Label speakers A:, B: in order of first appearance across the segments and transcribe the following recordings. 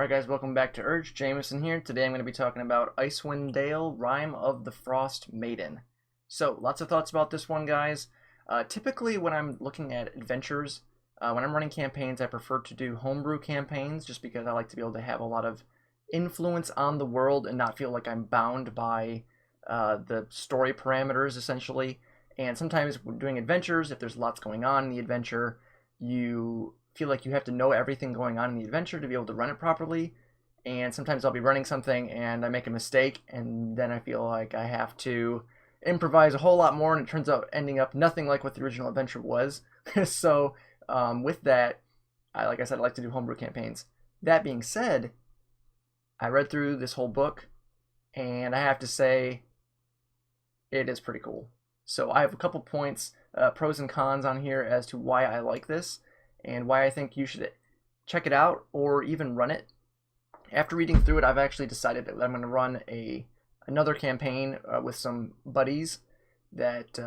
A: Alright guys, welcome back to Urge. Jameson here. Today I'm going to be talking about Icewind Dale, Rime of the Frostmaiden. So, lots of thoughts about this one, guys. Typically when I'm looking at adventures, when I'm running campaigns, I prefer to do homebrew campaigns just because I like to be able to have a lot of influence on the world and not feel like I'm bound by the story parameters, essentially. And sometimes when doing adventures, if there's lots going on in the adventure, you feel like you have to know everything going on in the adventure to be able to run it properly. And sometimes I'll be running something and I make a mistake, and then I feel like I have to improvise a whole lot more, and it turns out ending up nothing like what the original adventure was. So with that, like I said, I like to do homebrew campaigns. That being said, I read through this whole book, and I have to say it is pretty cool. So I have a couple points, pros and cons on here as to why I like this and why I think you should check it out or even run it. After reading through it, I've actually decided that I'm going to run another campaign with some buddies that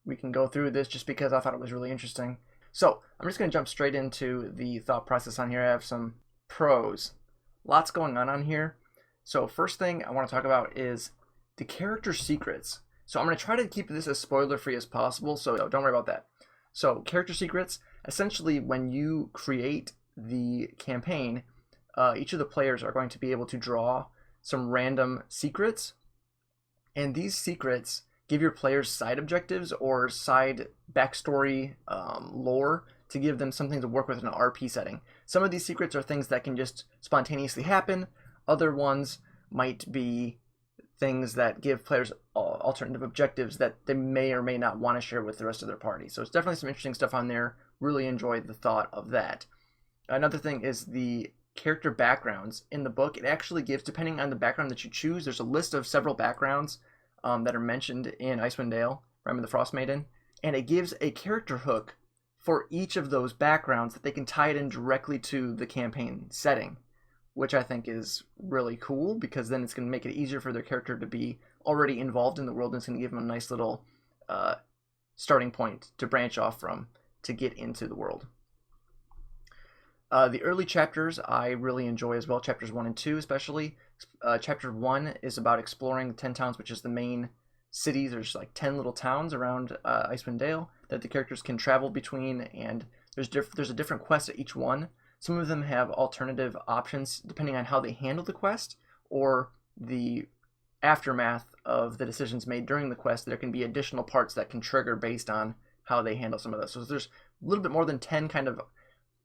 A: we can go through this just because I thought it was really interesting. So I'm just going to jump straight into the thought process on here. I have some pros. Lots going on here. So first thing I want to talk about is the character secrets. So I'm going to try to keep this as spoiler free as possible, so don't worry about that. So character secrets, essentially when you create the campaign, each of the players are going to be able to draw some random secrets, and these secrets give your players side objectives or side backstory lore to give them something to work with in an RP setting. Some of these secrets are things that can just spontaneously happen. Other ones might be things that give players alternative objectives that they may or may not want to share with the rest of their party. So it's definitely some interesting stuff on there. Really enjoyed the thought of that. Another thing is the character backgrounds in the book. It actually gives, depending on the background that you choose, there's a list of several backgrounds that are mentioned in Icewind Dale, Rime of the Frostmaiden, and it gives a character hook for each of those backgrounds that they can tie it in directly to the campaign setting, which I think is really cool because then it's going to make it easier for their character to be already involved in the world, and it's going to give them a nice little starting point to branch off from to get into the world. The early chapters I really enjoy as well, chapters 1 and 2 especially. Chapter 1 is about exploring the 10 towns, which is the main cities. There's like 10 little towns around Icewind Dale that the characters can travel between, and there's a different quest at each one. Some of them have alternative options depending on how they handle the quest or the aftermath of the decisions made during the quest. There can be additional parts that can trigger based on how they handle some of those. So there's a little bit more than 10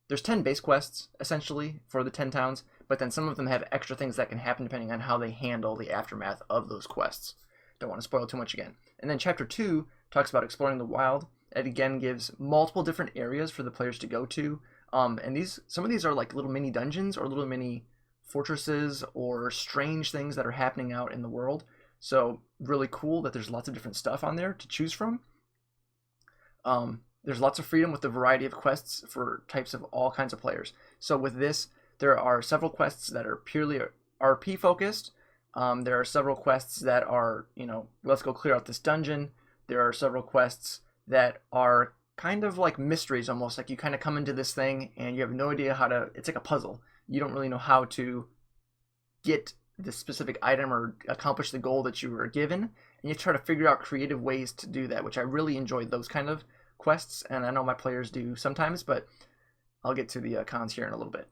A: there's 10 base quests essentially for the 10 towns, but then some of them have extra things that can happen depending on how they handle the aftermath of those quests. Don't want to spoil too much again. And then chapter 2 talks about exploring the wild. It again gives multiple different areas for the players to go to. And some of these are like little mini dungeons or little mini fortresses or strange things that are happening out in the world. So really cool that there's lots of different stuff on there to choose from. There's lots of freedom with the variety of quests for types of all kinds of players. So with this, there are several quests that are purely RP focused. There are several quests that are, let's go clear out this dungeon. There are several quests that are kind of like mysteries, almost like you kind of come into this thing and you have no idea it's like a puzzle. You don't really know how to get this specific item or accomplish the goal that you were given, and you try to figure out creative ways to do that, which I really enjoy those kind of quests, and I know my players do sometimes, but I'll get to the cons here in a little bit.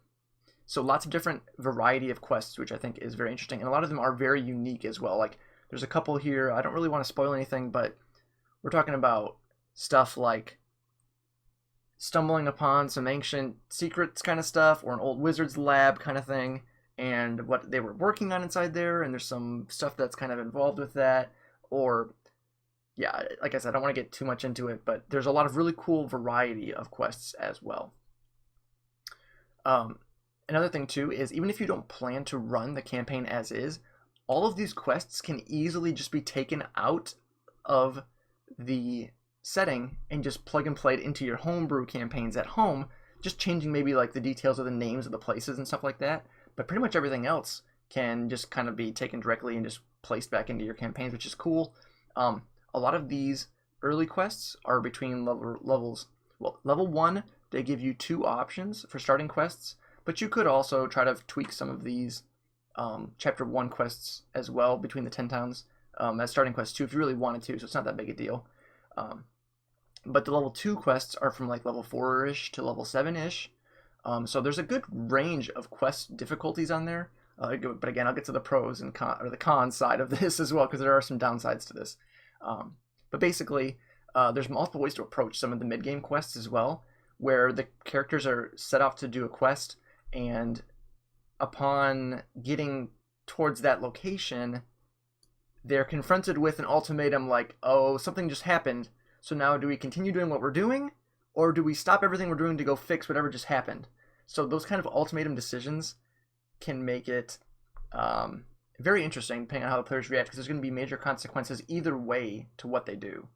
A: So lots of different variety of quests, which I think is very interesting, and a lot of them are very unique as well. Like there's a couple here, I don't really want to spoil anything, but we're talking about stuff like stumbling upon some ancient secrets kind of stuff, or an old wizard's lab kind of thing, and what they were working on inside there, and there's some stuff that's kind of involved with that. Or yeah, like I said, I don't want to get too much into it, but there's a lot of really cool variety of quests as well. Another thing too is, even if you don't plan to run the campaign as is, all of these quests can easily just be taken out of the setting and just plug and play it into your homebrew campaigns at home, just changing maybe like the details of the names of the places and stuff like that. But pretty much everything else can just kind of be taken directly and just placed back into your campaigns, which is cool. A lot of these early quests are between levels. Well, level 1, they give you 2 options for starting quests. But you could also try to tweak some of these Chapter 1 quests as well between the 10 towns as starting quests too if you really wanted to, so it's not that big a deal. But the level 2 quests are from like level 4-ish to level 7-ish. So there's a good range of quest difficulties on there. But again, I'll get to the pros and the cons side of this as well, because there are some downsides to this. But basically, there's multiple ways to approach some of the mid-game quests as well, where the characters are set off to do a quest, and upon getting towards that location, they're confronted with an ultimatum like, oh, something just happened, so now do we continue doing what we're doing, or do we stop everything we're doing to go fix whatever just happened? So those kind of ultimatum decisions can make it very interesting depending on how the players react, because there's going to be major consequences either way to what they do.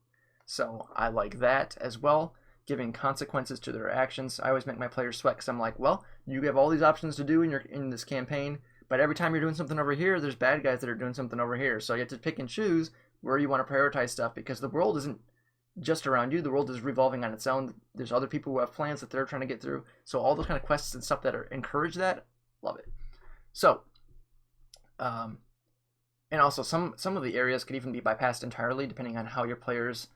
A: So I like that as well, giving consequences to their actions. I always make my players sweat because I'm like, well, you have all these options to do in this campaign, but every time you're doing something over here, there's bad guys that are doing something over here. So you have to pick and choose where you want to prioritize stuff, because the world isn't just around you. The world is revolving on its own. There's other people who have plans that they're trying to get through. So all those kind of quests and stuff that encourage that, love it. So, and also some of the areas could even be bypassed entirely depending on how your players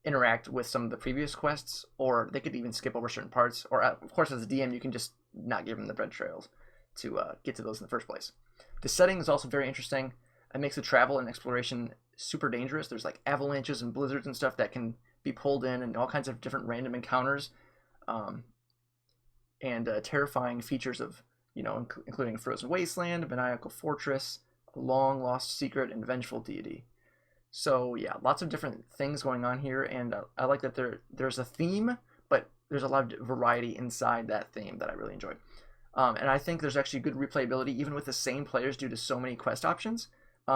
A: interact with some of the previous quests, or they could even skip over certain parts, or of course as a DM you can just not give them the bread trails to get to those in the first place. The setting is also very interesting. It makes the travel and exploration super dangerous. There's like avalanches and blizzards and stuff that can be pulled in, and all kinds of different random encounters, and terrifying features of, including frozen wasteland, maniacal fortress, a long lost secret, and vengeful deity. So yeah, lots of different things going on here, and I like that there's a theme, but there's a lot of variety inside that theme that I really enjoyed. And I think there's actually good replayability even with the same players due to so many quest options,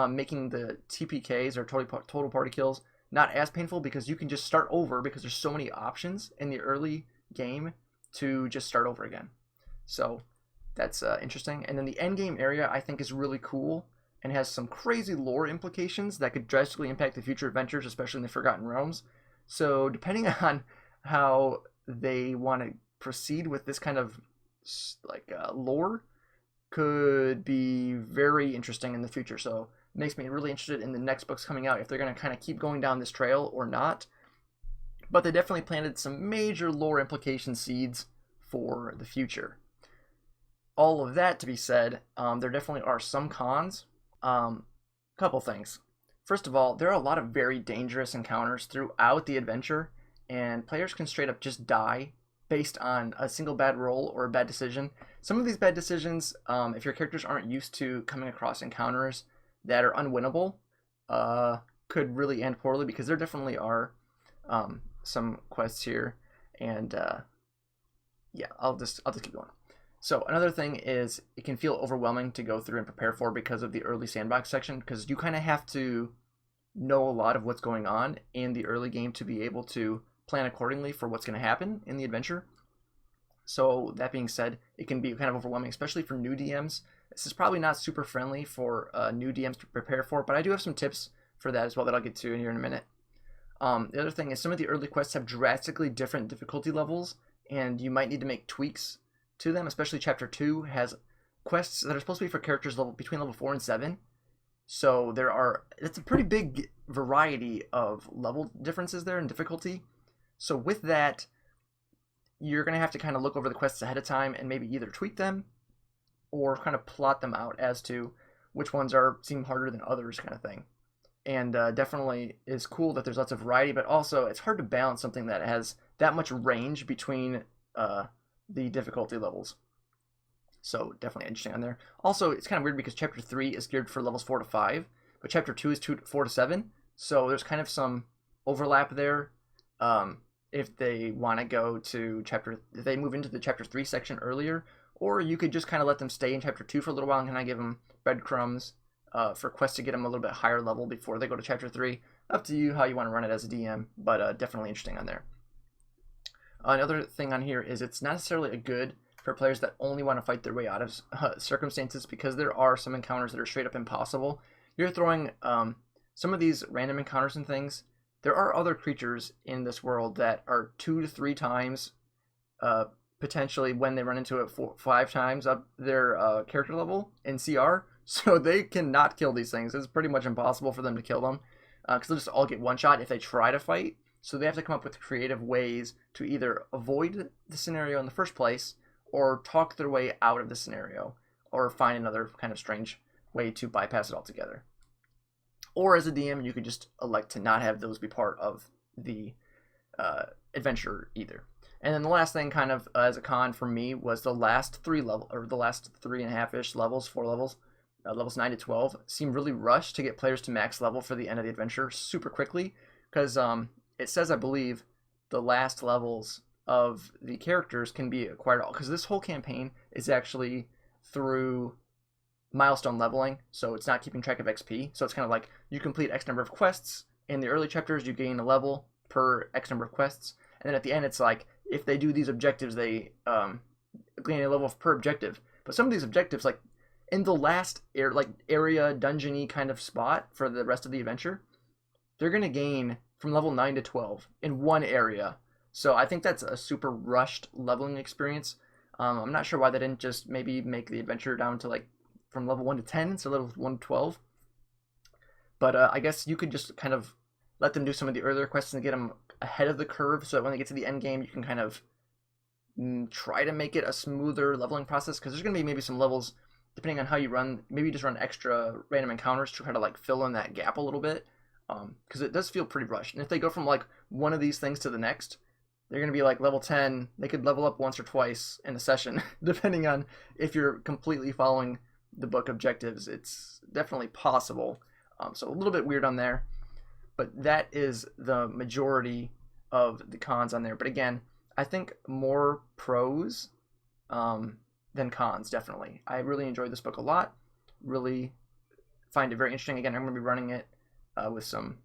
A: making the TPKs or total party kills not as painful, because you can just start over because there's so many options in the early game to just start over again. So that's interesting. And then the end game area I think is really cool and has some crazy lore implications that could drastically impact the future adventures, especially in the Forgotten Realms. So depending on how they want to proceed with this kind of lore, could be very interesting in the future. So it makes me really interested in the next books coming out, if they're going to kind of keep going down this trail or not. But they definitely planted some major lore implication seeds for the future. All of that to be said, there definitely are some cons. Couple things. First of all, there are a lot of very dangerous encounters throughout the adventure, and players can straight up just die based on a single bad roll or a bad decision. Some of these bad decisions, if your characters aren't used to coming across encounters that are unwinnable, could really end poorly, because there definitely are some quests here, and yeah, I'll just keep going. So another thing is, it can feel overwhelming to go through and prepare for because of the early sandbox section, because you kind of have to know a lot of what's going on in the early game to be able to plan accordingly for what's going to happen in the adventure. So that being said, it can be kind of overwhelming, especially for new DMs. This is probably not super friendly for new DMs to prepare for, but I do have some tips for that as well that I'll get to in here in a minute. The other thing is, some of the early quests have drastically different difficulty levels, and you might need to make tweaks to them, especially Chapter 2 has quests that are supposed to be for characters between level 4 and 7. So it's a pretty big variety of level differences there in difficulty. So with that, you're going to have to kind of look over the quests ahead of time and maybe either tweak them or kind of plot them out as to which ones seem harder than others, kind of thing. And definitely is cool that there's lots of variety, but also it's hard to balance something that has that much range between the difficulty levels. So definitely interesting on there. Also, it's kind of weird because Chapter 3 is geared for levels 4 to 5, but Chapter 2 is 4 to 7. So there's kind of some overlap there. If they want to go to if they move into the Chapter 3 section earlier, or you could just kind of let them stay in Chapter 2 for a little while and kind of give them breadcrumbs for quests to get them a little bit higher level before they go to Chapter 3. Up to you how you want to run it as a DM, but definitely interesting on there. Another thing on here is, it's not necessarily a good for players that only want to fight their way out of circumstances, because there are some encounters that are straight up impossible. You're throwing some of these random encounters and things. There are other creatures in this world that are 2 to 3 times potentially when they run into it 5 times up their character level in CR, so they cannot kill these things. It's pretty much impossible for them to kill them because they'll just all get one shot if they try to fight. So they have to come up with creative ways to either avoid the scenario in the first place or talk their way out of the scenario or find another kind of strange way to bypass it altogether. Or as a DM, you could just elect to not have those be part of the adventure either. And then the last thing, kind of as a con for me, was the last 3.5-ish levels, 4 levels, levels 9 to 12, seem really rushed to get players to max level for the end of the adventure super quickly, because it says, I believe, the last levels of the characters can be acquired, because this whole campaign is actually through milestone leveling, so it's not keeping track of XP. So it's kind of like you complete X number of quests. In the early chapters, you gain a level per X number of quests, and then at the end, it's like if they do these objectives, they gain a level per objective. But some of these objectives, like in the last area dungeony kind of spot for the rest of the adventure, they're gonna gain from level 9 to 12 in one area. So I think that's a super rushed leveling experience. I'm not sure why they didn't just maybe make the adventure down to like from level 1 to 10 instead of level 1 to 12. But I guess you could just kind of let them do some of the earlier quests and get them ahead of the curve so that when they get to the end game, you can kind of try to make it a smoother leveling process, because there's going to be maybe some levels, depending on how you run, maybe just run extra random encounters to try to like fill in that gap a little bit, because it does feel pretty rushed. And if they go from like one of these things to the next, they're going to be like level 10. They could level up once or twice in a session, depending on if you're completely following the book objectives. It's definitely possible. So a little bit weird on there, but that is the majority of the cons on there. But again, I think more pros than cons, definitely. I really enjoyed this book a lot. Really find it very interesting. Again, I'm going to be running it with some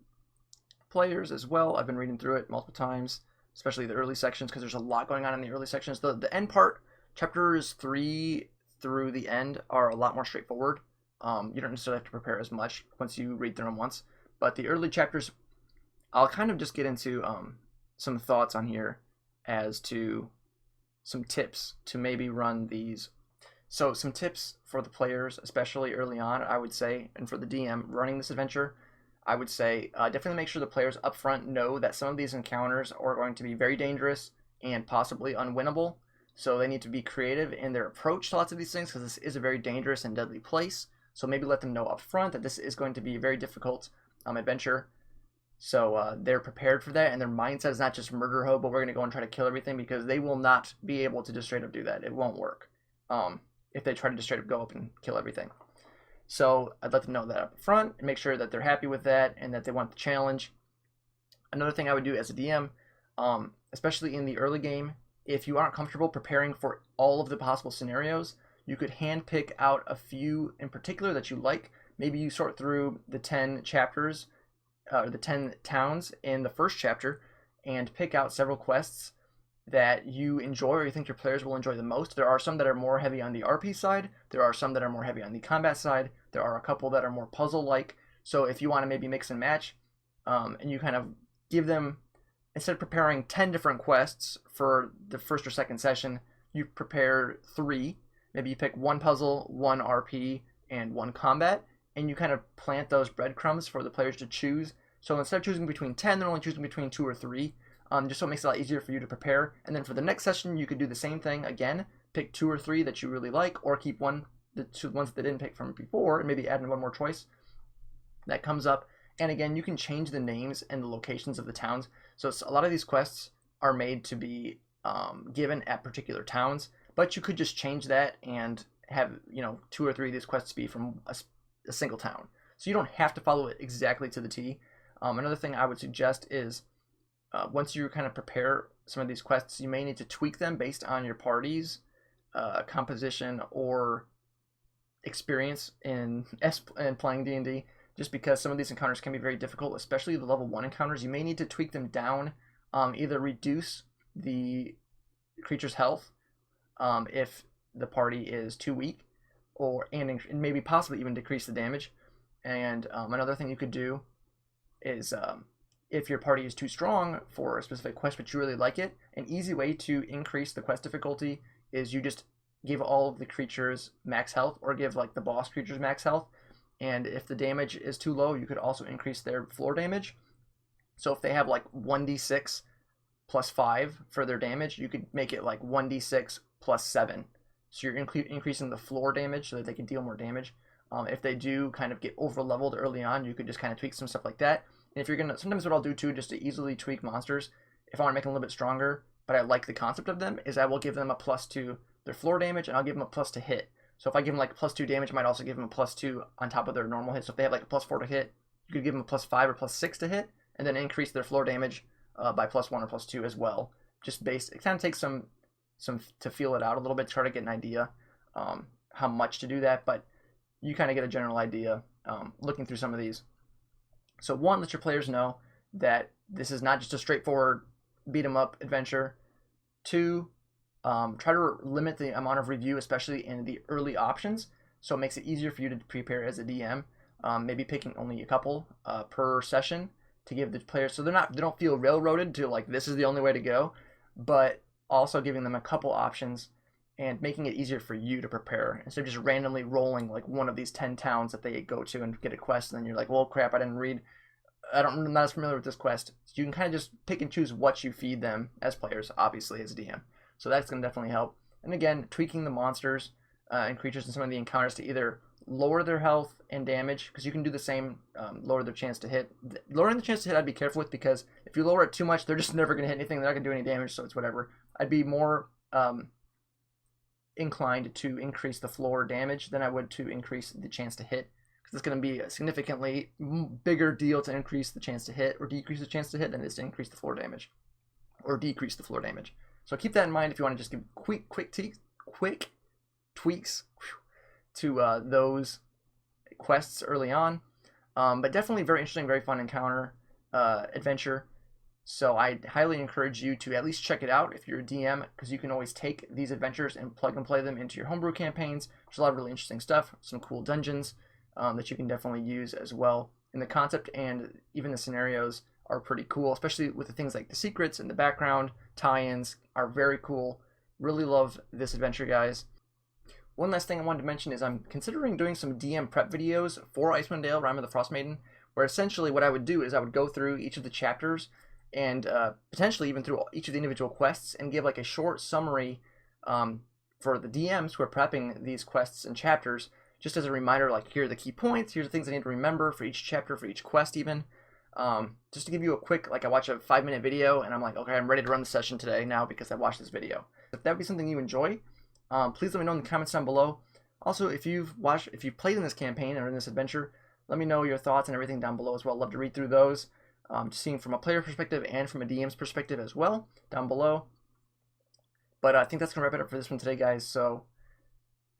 A: players as well. I've been reading through it multiple times, especially the early sections, because there's a lot going on in the early sections. The end part, chapters 3 through the end, are a lot more straightforward. You don't necessarily have to prepare as much once you read through them once. But the early chapters, I'll kind of just get into some thoughts on here as to some tips to maybe run these. So some tips for the players, especially early on, I would say, and for the DM running this adventure, I would say definitely make sure the players up front know that some of these encounters are going to be very dangerous and possibly unwinnable. So they need to be creative in their approach to lots of these things, because this is a very dangerous and deadly place. So maybe let them know up front that this is going to be a very difficult adventure. So they're prepared for that, and their mindset is not just murder hope, but we're going to go and try to kill everything, because they will not be able to just straight up do that. It won't work if they try to just straight up go up and kill everything. So I'd let them know that up front and make sure that they're happy with that and that they want the challenge. Another thing I would do as a DM, especially in the early game, if you aren't comfortable preparing for all of the possible scenarios, you could handpick out a few in particular that you like. Maybe you sort through the 10 chapters, or the 10 towns in the first chapter, and pick out several quests that you enjoy or you think your players will enjoy the most. There are some that are more heavy on the RP side. There are some that are more heavy on the combat side. There are a couple that are more puzzle-like. So if you want to maybe mix and match, and you kind of give them, instead of preparing 10 different quests for the first or second session, you prepare 3. Maybe you pick 1 puzzle, 1 RP, and 1 combat, and you kind of plant those breadcrumbs for the players to choose. So instead of choosing between 10, they're only choosing between 2 or 3, just so it makes it a lot easier for you to prepare. And then for the next session, you could do the same thing again. Pick 2 or 3 that you really like, or keep the 2 ones that they didn't pick from before, and maybe add in 1 more choice that comes up. And again, you can change the names and the locations of the towns. So a lot of these quests are made to be given at particular towns, but you could just change that and have 2 or 3 of these quests be from a single town. So you don't have to follow it exactly to the T. Another thing I would suggest is once you kind of prepare some of these quests, you may need to tweak them based on your party's composition or experience in playing D&D, just because some of these encounters can be very difficult, especially the level 1 encounters. You may need to tweak them down, either reduce the creature's health if the party is too weak, and maybe possibly even decrease the damage. And another thing you could do is if your party is too strong for a specific quest but you really like it, an easy way to increase the quest difficulty is you just give all of the creatures max health, or give like the boss creatures max health. And if the damage is too low, you could also increase their floor damage. So if they have like 1d6 plus 5 for their damage, you could make it like 1d6 plus 7. So you're increasing the floor damage so that they can deal more damage. If they do kind of get over leveled early on, you could just kind of tweak some stuff like that. And if you're gonna, sometimes what I'll do too, just to easily tweak monsters, if I want to make them a little bit stronger, but I like the concept of them, is I will give them a plus 2 their floor damage, and I'll give them a plus to hit. So if I give them like a plus 2 damage, I might also give them a plus 2 on top of their normal hit. So if they have like a plus 4 to hit, you could give them a plus 5 or plus 6 to hit, and then increase their floor damage by plus 1 or plus 2 as well. Just based, it kind of takes some to feel it out a little bit, try to get an idea how much to do that, but you kind of get a general idea looking through some of these. So one, let your players know that this is not just a straightforward beat 'em up adventure. Two, try to limit the amount of review, especially in the early options, so it makes it easier for you to prepare as a DM. Maybe picking only a couple per session to give the players, so they don't feel railroaded to like this is the only way to go, but also giving them a couple options and making it easier for you to prepare instead of just randomly rolling like one of these 10 towns that they go to and get a quest, and then you're like, well, crap, I'm not as familiar with this quest. So you can kind of just pick and choose what you feed them as players, obviously as a DM. So that's going to definitely help. And again, tweaking the monsters and creatures and some of the encounters to either lower their health and damage, because you can do the same, lower their chance to hit. Lowering the chance to hit I'd be careful with, because if you lower it too much, they're just never going to hit anything. They're not going to do any damage, so it's whatever. I'd be more inclined to increase the floor damage than I would to increase the chance to hit, because it's going to be a significantly bigger deal to increase the chance to hit or decrease the chance to hit than it is to increase the floor damage or decrease the floor damage. So keep that in mind if you want to just give quick tweaks to those quests early on. But definitely very interesting, very fun encounter adventure. So I highly encourage you to at least check it out if you're a DM, because you can always take these adventures and plug and play them into your homebrew campaigns. There's a lot of really interesting stuff, some cool dungeons that you can definitely use as well. And the concept and even the scenarios are pretty cool, especially with the things like the secrets and the background tie-ins are very cool. Really love this adventure, guys. One last thing I wanted to mention is I'm considering doing some DM prep videos for Icewind Dale, Rime of the Frostmaiden, where essentially what I would do is I would go through each of the chapters and potentially even through each of the individual quests and give like a short summary for the DMs who are prepping these quests and chapters, just as a reminder, like here are the key points, here's the things I need to remember for each chapter, for each quest even. Just to give you a quick, like I watch a 5-minute video and I'm like, okay, I'm ready to run the session today now because I watched this video. If that would be something you enjoy, please let me know in the comments down below. Also, if you've played in this campaign or in this adventure, let me know your thoughts and everything down below as well. I'd love to read through those. Seeing from a player perspective and from a DM's perspective as well, down below. But I think that's going to wrap it up for this one today, guys. So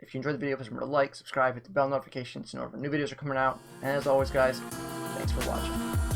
A: if you enjoyed the video, please remember to like, subscribe, hit the bell notifications to know when new videos are coming out. And as always, guys, thanks for watching.